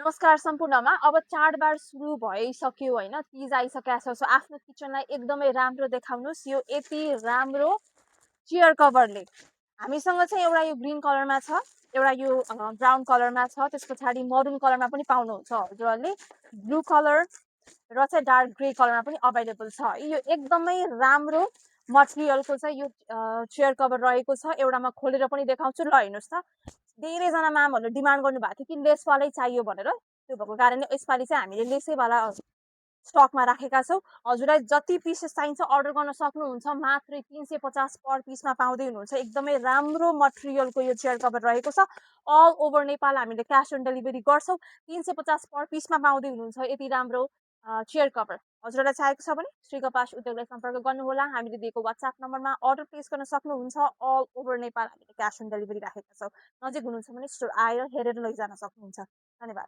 नमस्कार सम्पूर्णमा। अब चाडबाड सुरु भइसक्यो हैन, तीज आइसकेको छ। सो आफ्नो किचनलाई एकदमै राम्रो देखाउनुस् यो यति राम्रो चेयर कभरले। हामीसँग चाहिँ एउटा यो ग्रीन कलरमा छ, एउटा यो ब्राउन कलरमा छ, त्यस पछाडि मरुन कलरमा पनि पाउनुहुन्छ हजुरहरूले। ब्लू कलर र चाहिँ डार्क ग्रे कलरमा पनि अभाइलेबल छ। यो एकदमै राम्रो मटेरियलको चाहिँ यो चेयर कभर रहेको छ। एउटामा खोलेर पनि देखाउँछु, ल हेर्नुहोस् त। धेरैजना म्यामहरूले डिमान्ड गर्नुभएको थियो कि लेसवालै चाहियो भनेर, त्यो भएको कारणले यसपालि चाहिँ हामीले लेसैवाला स्टकमा राखेका छौँ। हजुरलाई जति पिसेस चाहिन्छ अर्डर गर्न सक्नुहुन्छ। मात्रै 350 पर पिसमा पाउँदै हुनुहुन्छ। एकदमै राम्रो मटेरियलको यो चेयर कभर रहेको छ। अल ओभर नेपाल हामीले क्यास अन डेलिभरी गर्छौँ। 350 पर पिसमा पाउँदै हुनुहुन्छ यति राम्रो चेयर कभर। हजुरलाई चाहिएको छ भने श्रीगपास उद्योगलाई सम्पर्क गर्नुहोला। हामीले दिएको WhatsApp नम्बरमा अर्डर प्लेस गर्न सक्नुहुन्छ। अल ओभर नेपाल हामीले क्यास अन डेलिभरी राखेका छौँ। नजिक हुनुहुन्छ भने स्टोर आएर हेरेर लैजान सक्नुहुन्छ। धन्यवाद।